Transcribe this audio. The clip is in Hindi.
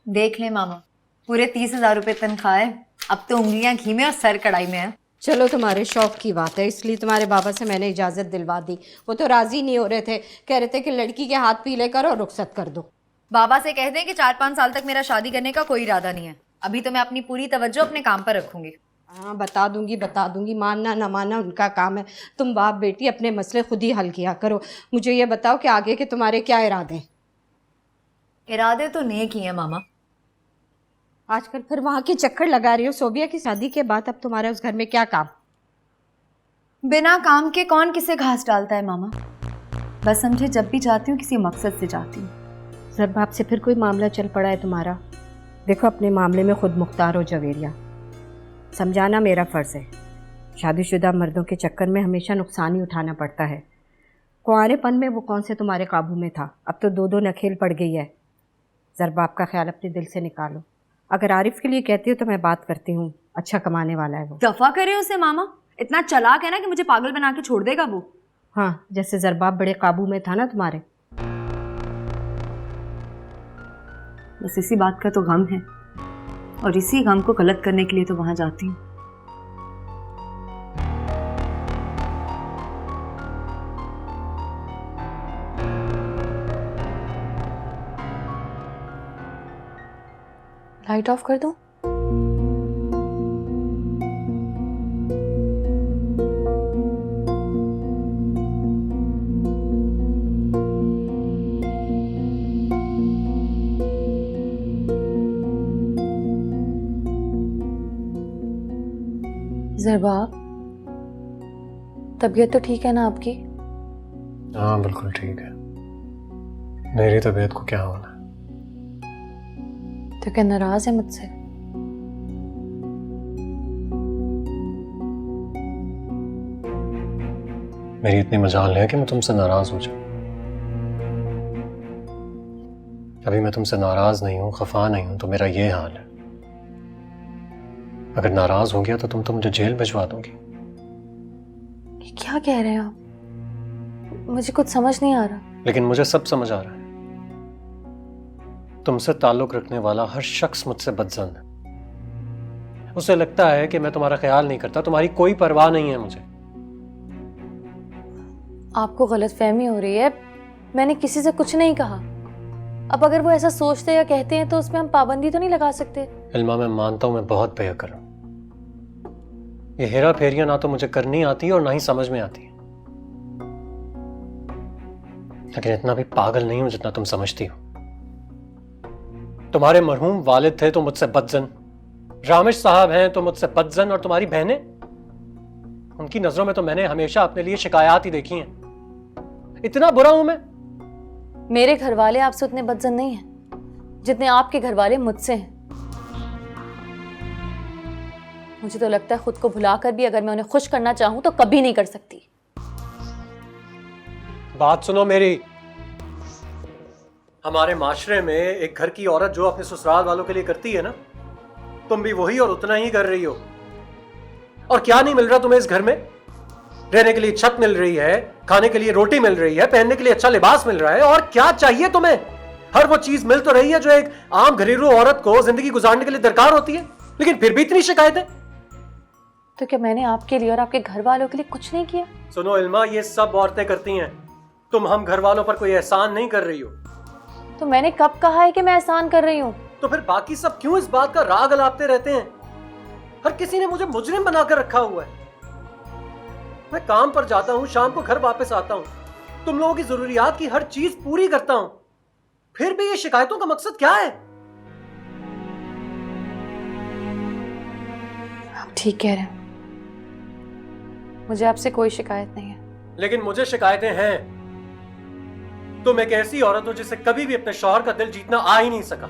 देख ले मामा, पूरे 30,000 रुपए तनख्वाह है। अब तो उंगलियां घी में और सर कढ़ाई में है। चलो तुम्हारे शौक की बात है, इसलिए तुम्हारे बाबा से मैंने इजाज़त दिलवा दी। वो तो राज़ी नहीं हो रहे थे, कह रहे थे कि लड़की के हाथ पीले करो और रुखसत कर दो। बाबा से कह दें कि 4-5 साल तक मेरा शादी करने का कोई इरादा नहीं है। अभी तो मैं अपनी पूरी तवज्जो अपने काम पर रखूंगी। हाँ बता दूंगी, मानना ना मानना उनका काम है। तुम बाप बेटी अपने मसले खुद ही हल किया करो। मुझे ये बताओ कि आगे के तुम्हारे क्या इरादे हैं? इरादे तो नेक ही हैं मामा। आजकल फिर वहाँ के चक्कर लगा रही हो। सोबिया की शादी के बाद अब तुम्हारे उस घर में क्या काम? बिना काम के कौन किसे घास डालता है मामा। बस समझे, जब भी जाती हूँ किसी मकसद से जाती हूँ। जब बाप से फिर कोई मामला चल पड़ा है तुम्हारा? देखो अपने मामले में खुद मुख्तार हो जवेरिया, समझाना मेरा फ़र्ज़ है। शादीशुदा मर्दों के चक्कर में हमेशा नुकसान ही उठाना पड़ता है। कुंवारेपन में वो कौन से तुम्हारे काबू में था, अब तो दो नखेल पड़ गई है। ज़रा बाप का ख्याल अपने दिल से निकालो। अगर आरिफ के लिए कहती हो तो मैं बात करती हूँ, अच्छा कमाने वाला है वो। दफा करे उसे मामा, इतना चालाक है ना कि मुझे पागल बना के छोड़ देगा वो। हाँ, जैसे ज़रबाब बड़े काबू में था ना तुम्हारे। बस इसी बात का तो गम है, और इसी गम को गलत करने के लिए तो वहां जाती हूँ। लाइट ऑफ कर दूं? ज़रबाब, तबीयत तो ठीक है ना आपकी? हाँ बिल्कुल ठीक है। मेरी तबीयत को क्या होना है? तो क्या नाराज है मुझसे? मेरी इतनी मजाल है कि मैं तुमसे नाराज हो जाऊं? अभी मैं तुमसे नाराज नहीं हूं, खफा नहीं हूं, तो मेरा ये हाल है। अगर नाराज हो गया तो मुझे जेल भिजवा दोगी। ये क्या कह रहे हैं आप? मुझे कुछ समझ नहीं आ रहा। लेकिन मुझे सब समझ आ रहा है। तुमसे ताल्लुक रखने वाला हर शख्स मुझसे बदजन है। उसे लगता है कि मैं तुम्हारा ख्याल नहीं करता, तुम्हारी कोई परवाह नहीं है मुझे। आपको गलतफहमी हो रही है, मैंने किसी से कुछ नहीं कहा। अब अगर वो ऐसा सोचते या कहते हैं तो उसमें हम पाबंदी तो नहीं लगा सकते। इल्मा, मैं मानता हूं मैं बहुत बेअक्ल हूं। ये हेरा फेरियां ना तो मुझे करनी आती और ना ही समझ में आती है, लेकिन इतना भी पागल नहीं हूं जितना तुम समझती हो। तुम्हारे मरहूम वालिद थे तो मुझसे बदजन, रामिश साहब हैं तो मुझसे बदजन, और तुम्हारी बहनें, उनकी नजरों में तो मैंने हमेशा अपने लिए शिकायत ही देखी हैं। इतना बुरा हूं मैं? मेरे घर वाले आपसे उतने बदजन नहीं हैं जितने आपके घर वाले मुझसे हैं। मुझे तो लगता है खुद को भुलाकर भी अगर मैं उन्हें खुश करना चाहूं तो कभी नहीं कर सकती। बात सुनो मेरी। हमारे माशरे में एक घर की औरत जो अपने ससुराल वालों के लिए करती है ना, तुम भी वही और उतना ही कर रही हो। और क्या नहीं मिल रहा तुम्हें इस घर में? रहने के लिए छत मिल रही है, खाने के लिए रोटी मिल रही है, पहनने के लिए अच्छा लिबास मिल रहा है, और क्या चाहिए तुम्हें? हर वो चीज मिल तो रही है जो एक आम घरेलू औरत को जिंदगी गुजारने के लिए दरकार होती है, लेकिन फिर भी इतनी शिकायतें। तो क्या मैंने आपके लिए और आपके घर वालों के लिए कुछ नहीं किया? सुनो इल्मा, ये सब औरतें करती हैं। तुम हम घर वालों पर कोई एहसान नहीं कर रही हो। तो मैंने कब कहा है कि मैं एहसान कर रही हूँ? तो फिर बाकी सब क्यों इस बात का राग अलापते रहते हैं? हर किसी ने मुझे मुजरिम बनाकर रखा हुआ है। मैं काम पर जाता हूँ, शाम को घर वापस आता हूँ, तुम लोगों की जरूरियात की हर चीज पूरी करता हूँ, फिर भी ये शिकायतों का मकसद क्या है? आप ठीक कह रहे हैं, मुझे आपसे कोई शिकायत नहीं है। लेकिन मुझे शिकायतें हैं। तुम एक ऐसी औरत हो जिसे कभी भी अपने शौहर का दिल जीतना आ ही नहीं सका।